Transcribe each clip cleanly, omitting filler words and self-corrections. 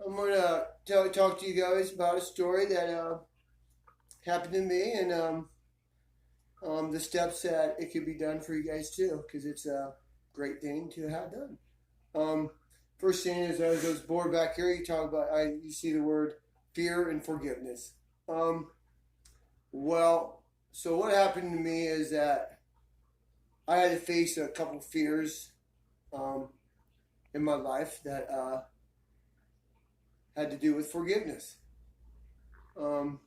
I'm gonna talk to you guys about a story that happened to me and the steps that it could be done for you guys too, because it's a great thing to have done. Um, First thing is, as I was bored back here, you talk about you see the word fear and forgiveness. Um, well, so what happened to me is that I had to face a couple fears um, in my life that had to do with forgiveness. Um,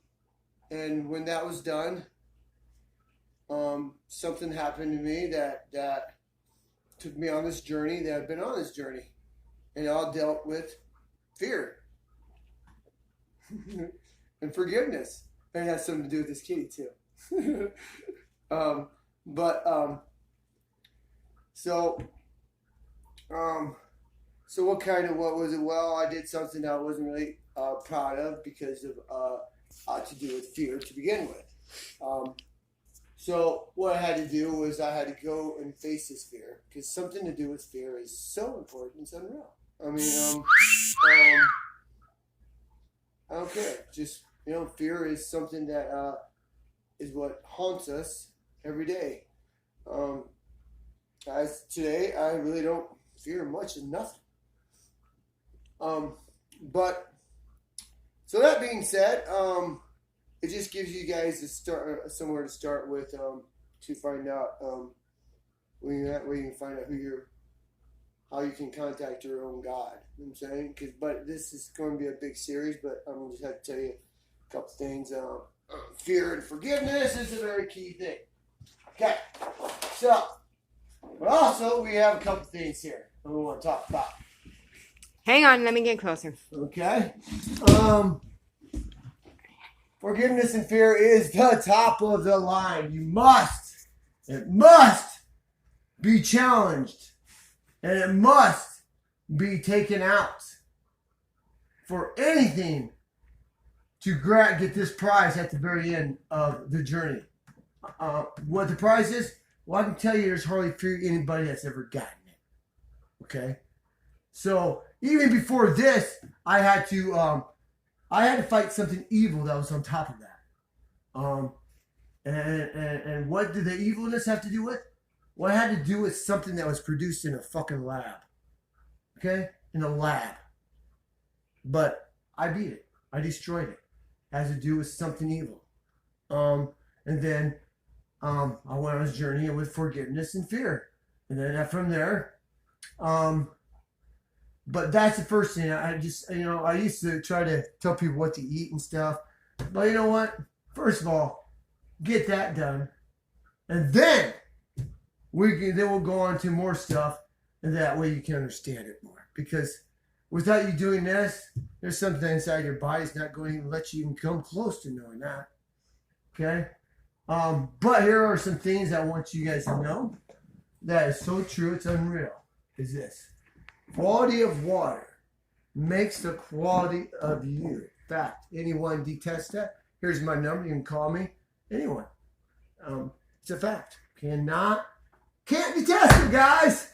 and when that was done, something happened to me that took me on this journey. That I've been on this journey, and it all dealt with fear and forgiveness. And it has something to do with this kitty too. um, but so um, so what was it? Well, I did something that I wasn't really proud of because of to do with fear to begin with. Um, So what I had to do was I had to go and face this fear because something to do with fear is so important. It's unreal. I mean, I don't care. Just fear is something that is what haunts us every day. Um, as today, I really don't fear much of nothing. But so that being said, it just gives you guys a start somewhere to start with to find out where you can find out how you can contact your own God. You know what I'm saying? But this is going to be a big series, but I'm going to just have to tell you a couple things. Fear and forgiveness is a very key thing. Okay, so but also we have a couple things here that we want to talk about. Hang on, let me get closer. Okay. Forgiveness and fear is the top of the line. It must be challenged, and it must be taken out for anything to get this prize at the very end of the journey. What the prize is? Well, I can tell you there's hardly anybody that's ever gotten it. Okay? So, even before this, I had to fight something evil that was on top of that. And what did the evilness have to do with? Well, it had to do with something that was produced in a fucking lab. Okay? In a lab. But I beat it. I destroyed it. It has to do with something evil. And then I went on this journey with forgiveness and fear. And then from there, but that's the first thing. I used to try to tell people what to eat and stuff. But you know what? First of all, get that done. And then we'll go on to more stuff. And that way you can understand it more. Because without you doing this, there's something inside your body's not going to even let you even come close to knowing that. Okay? But here are some things I want you guys to know that is so true, it's unreal. Is this. Quality of water makes the quality of you. Fact. Anyone detest that? Here's my number. You can call me. Anyone. It's a fact. Can't detest it, guys.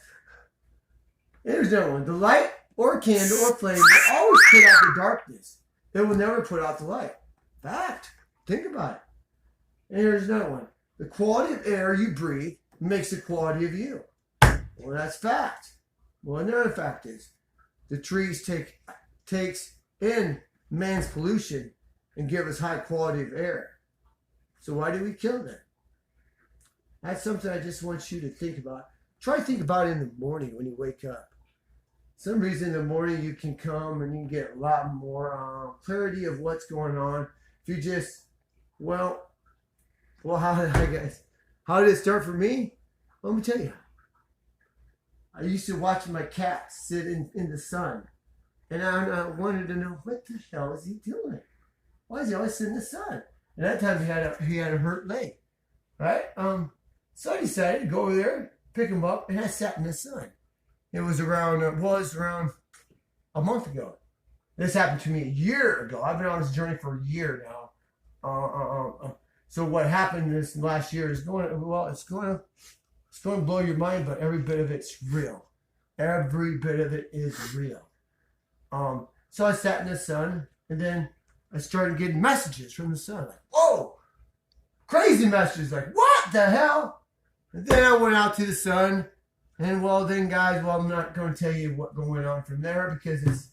There's no one. The light or candle or flame will always put out the darkness. It will never put out the light. Fact. Think about it. And here's another one. The quality of air you breathe makes the quality of you. Well, that's fact. Well, another fact is the trees takes in man's pollution and give us high quality of air. So why do we kill them? That's something I just want you to think about. Try to think about it in the morning when you wake up. Some reason in the morning you can come and you can get a lot more clarity of what's going on. If you just, how did it start for me? Let me tell you. I used to watch my cat sit in the sun. And I wanted to know, what the hell is he doing? Why is he always sitting in the sun? And that time he had a hurt leg. Right? So I decided to go over there, pick him up, and I sat in the sun. It was around a month ago. This happened to me a year ago. I've been on this journey for a year now. So what happened this last year is it's going to blow your mind, but every bit of it's real. Every bit of it is real. So I sat in the sun, and then I started getting messages from the sun. Like, whoa, crazy messages. Like, what the hell? And then I went out to the sun, and well, then guys, well, I'm not going to tell you what going on from there because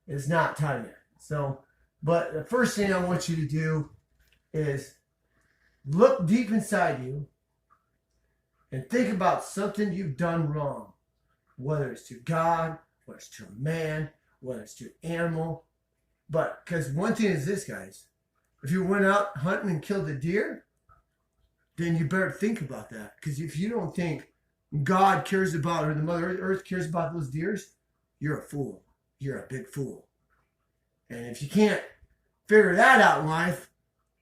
it's not time yet. So, but the first thing I want you to do is look deep inside you and think about something you've done wrong, whether it's to God, whether it's to a man, whether it's to an animal. But because one thing is this, guys, if you went out hunting and killed a deer, then you better think about that. Because if you don't think God cares about, or the Mother Earth cares about those deers, you're a fool. You're a big fool. And if you can't figure that out in life,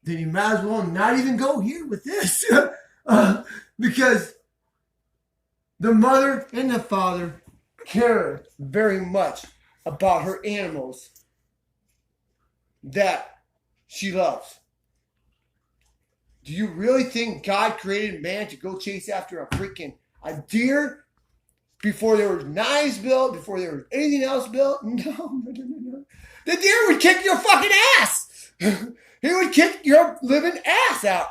then you might as well not even go here with this. Because the mother and the father care very much about her animals that she loves. Do you really think God created man to go chase after a deer before there was knives built, before there was anything else built? No. The deer would kick your fucking ass. He would kick your living ass out.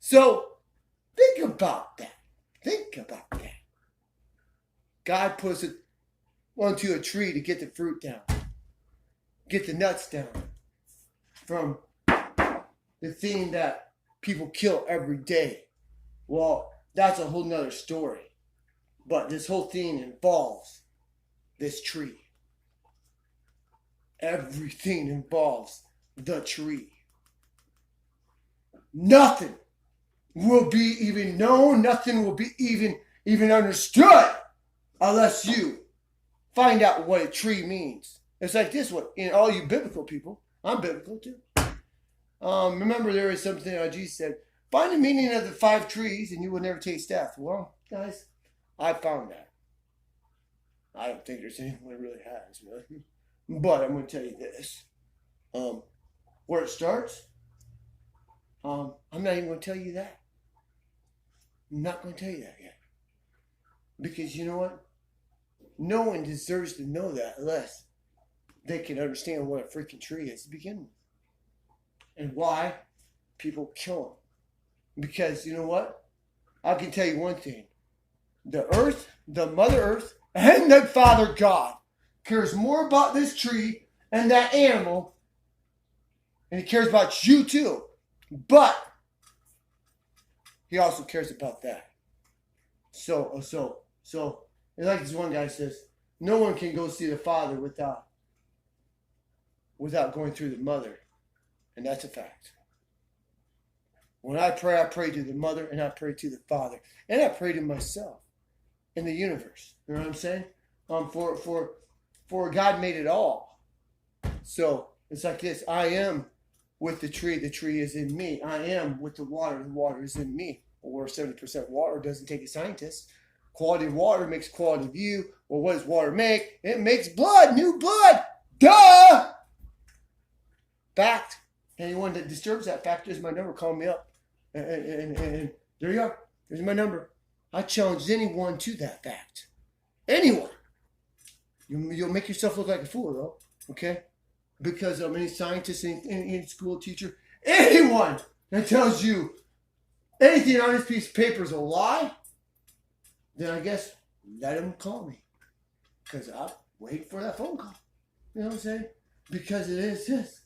So think about that. Think about that. God puts it onto a tree to get the fruit down, get the nuts down from the thing that people kill every day. Well, that's a whole nother story. But this whole thing involves this tree. Everything involves the tree. Nothing will be even known, nothing will be even understood unless you find out what a tree means. It's like this one, in all you biblical people, I'm biblical too. Remember there was something Jesus said, find the meaning of the 5 trees and you will never taste death. Well, guys, I found that. I don't think there's anyone that really has, really. But I'm going to tell you this. Where it starts, I'm not even going to tell you that. I'm not going to tell you that yet. Because you know what? No one deserves to know that unless they can understand what a freaking tree is to begin with. And why people kill them. Because you know what? I can tell you one thing. The earth, the Mother Earth, and the Father God cares more about this tree and that animal, and he cares about you too. But he also cares about that. So, like this one guy says, no one can go see the Father without going through the Mother. And that's a fact. When I pray to the Mother and I pray to the Father. And I pray to myself and the universe. You know what I'm saying? For God made it all. So it's like this. I am with the tree is in me. I am with the water is in me. Well, we're 70% water, doesn't take a scientist. Quality of water makes quality of you. Well, what does water make? It makes blood, new blood. Duh! Fact. Anyone that disturbs that fact is my number. Call me up. And there you are. There's my number. I challenge anyone to that fact. Anyone. You'll make yourself look like a fool, though. Okay? Because any scientist, any school teacher, anyone that tells you anything on this piece of paper is a lie, then I guess let him call me. Because I'll wait for that phone call. You know what I'm saying? Because it is this.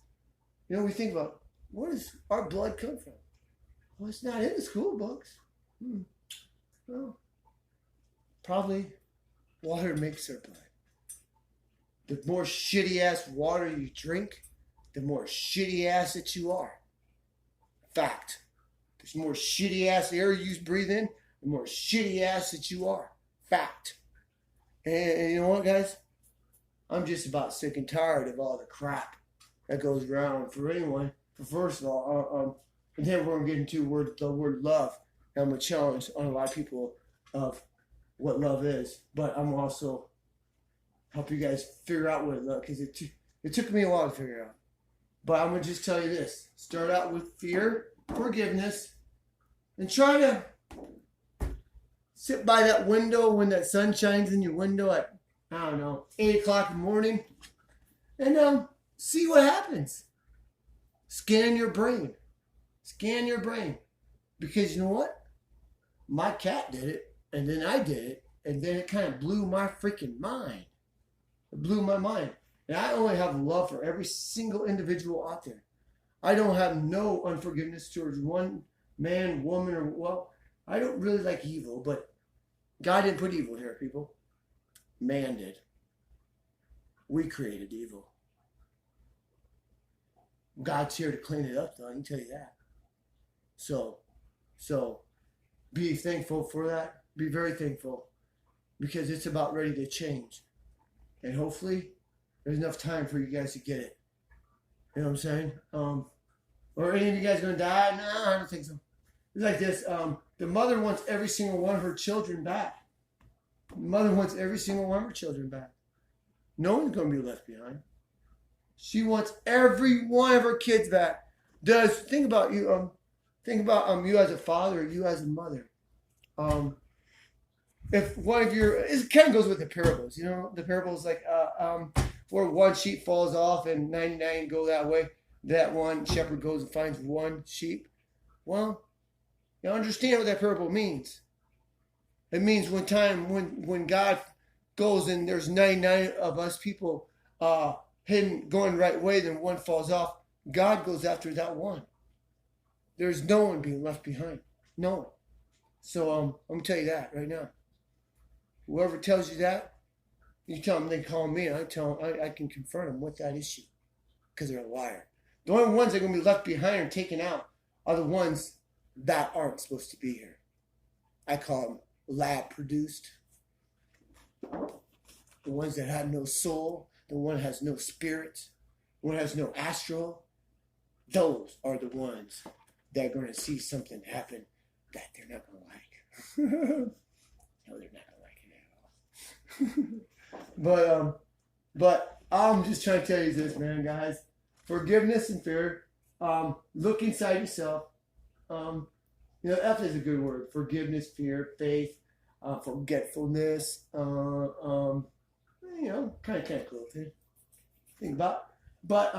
You know, we think about, where does our blood come from? Well, it's not in the school books. Well, probably water makes our blood. The more shitty ass water you drink, the more shitty ass that you are. Fact. There's more shitty ass air you breathe in, the more shitty ass that you are. Fact. And you know what, guys? I'm just about sick and tired of all the crap that goes around for anyone. First of all, and then we're going to get into the word love. And I'm going to challenge on a lot of people of what love is. But I'm also help you guys figure out what love, because it took me a while to figure out. But I'm going to just tell you this. Start out with fear, forgiveness, and try to sit by that window when that sun shines in your window at, 8 o'clock in the morning. and see what happens. Scan your brain. Scan your brain. Because you know what? My cat did it, and then I did it, and then it kind of blew my freaking mind. It blew my mind. And I only have love for every single individual out there. I don't have no unforgiveness towards one man, woman, or, well, I don't really like evil, but God didn't put evil here, people. Man did. We created evil. God's here to clean it up, though, I can tell you that. So be thankful for that. Be very thankful, because it's about ready to change. And hopefully there's enough time for you guys to get it. You know what I'm saying? Or any of you guys gonna die? No, I don't think so. It's like this. The mother wants every single one of her children back. The mother wants every single one of her children back. No one's gonna be left behind. She wants every one of her kids back. Think about you. Think about you as a father, you as a mother. If one of your, it kind of goes with the parables. You know, the parables like where one sheep falls off and 99 go that way. That one shepherd goes and finds one sheep. Well, you understand what that parable means. It means when God goes and there's 99 of us people hidden going the right way, then one falls off. God goes after that one. There's no one being left behind. No one. So I'm gonna tell you that right now. Whoever tells you that, you tell them they call me, and I can confront them with that issue, because they're a liar. The only ones that are gonna be left behind or taken out are the ones that aren't supposed to be here. I call them lab produced. The ones that have no soul, the one that has no spirit, the one that has no astral. Those are the ones that are going to see something happen that they're not going to like. No, they're not going to like it at all. But I'm just trying to tell you this, man, guys. Forgiveness and fear. Look inside yourself. F is a good word. Forgiveness, fear, faith, forgetfulness. Kind of close here. Think about. But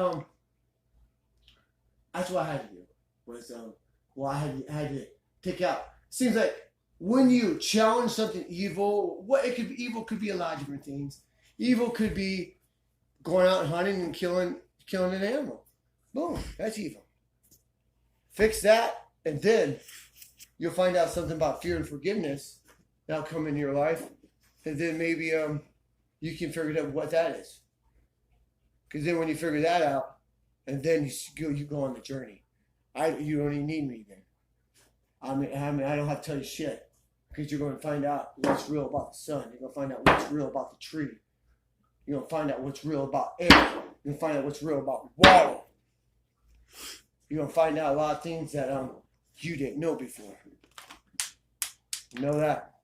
that's what I had to do. I had to take out. Seems like when you challenge something evil, evil could be a lot of different things. Evil could be going out and hunting and killing an animal. Boom, that's evil. Fix that, and then you'll find out something about fear and forgiveness that'll come in your life, and then maybe you can figure out what that is. Because then when you figure that out, and then you go on the journey. You don't even need me then. I mean, I don't have to tell you shit, because you're going to find out what's real about the sun. You're going to find out what's real about the tree. You're going to find out what's real about air. You're going to find out what's real about water. You're going to find out a lot of things that you didn't know before. You know that.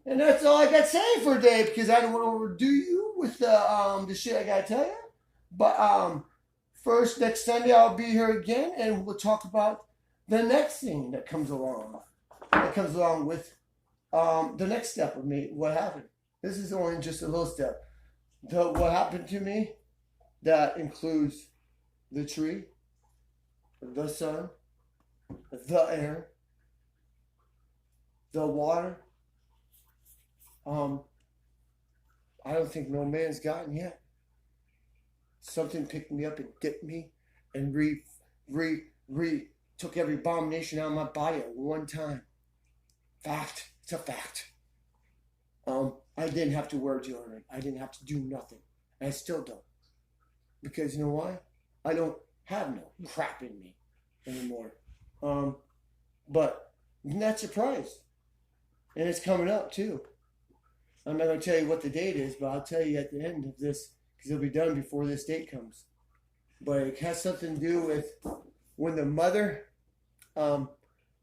And that's all I got to say for today, because I don't want to overdo you with the shit I got to tell you. But first, next Sunday, I'll be here again, and we'll talk about the next thing that comes along. That comes along with the next step of me. What happened? This is only just a little step. What happened to me, that includes the tree, the sun, the air, the water. I don't think no man's gotten yet. Something picked me up and dipped me and took every abomination out of my body at one time. Fact. It's a fact. I didn't have to wear deodorant. I didn't have to do nothing. And I still don't. Because you know why? I don't have no crap in me anymore. But I'm not surprised. And it's coming up too. I'm not going to tell you what the date is, but I'll tell you at the end of this, because it'll be done before this date comes. But it has something to do with when the mother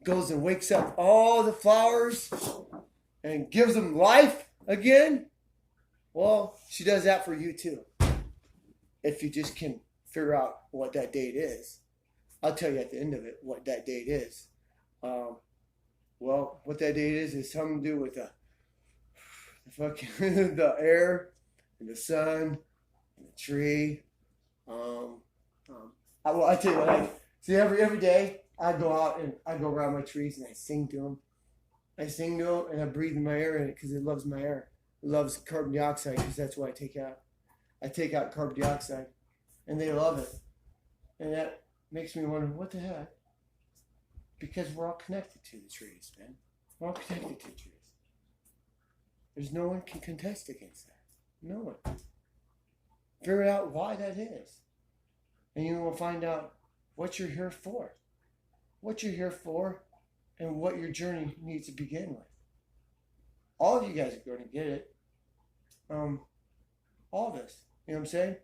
goes and wakes up all the flowers and gives them life again. Well, she does that for you too. If you just can figure out what that date is. I'll tell you at the end of it what that date is. Well, what that date is something to do with the fucking the air and the sun, and the tree, I tell you what. See, every day I go out and I go around my trees and I sing to them. I sing to them and I breathe my air in it because it loves my air. It loves carbon dioxide because that's what I take out. I take out carbon dioxide, and they love it. And that makes me wonder, what the heck? Because we're all connected to the trees, man. We're all connected to trees. There's no one can contest against that. No one. Figure out why that is. And you will find out what you're here for. What you're here for and what your journey needs to begin with. All of you guys are going to get it. All of us. You know what I'm saying?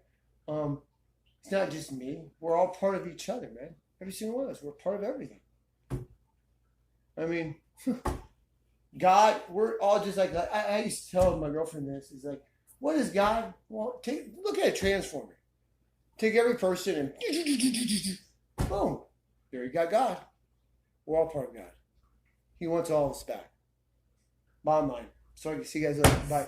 It's not just me. We're all part of each other, man. Every single one of us. We're part of everything. I mean, God, we're all just like that. I used to tell my girlfriend this. It's like, what is God? Well, look at a transformer. Take every person and boom. There you got God. We're all part of God. He wants all of us back. Bottom line. So I can see you guys later. Bye.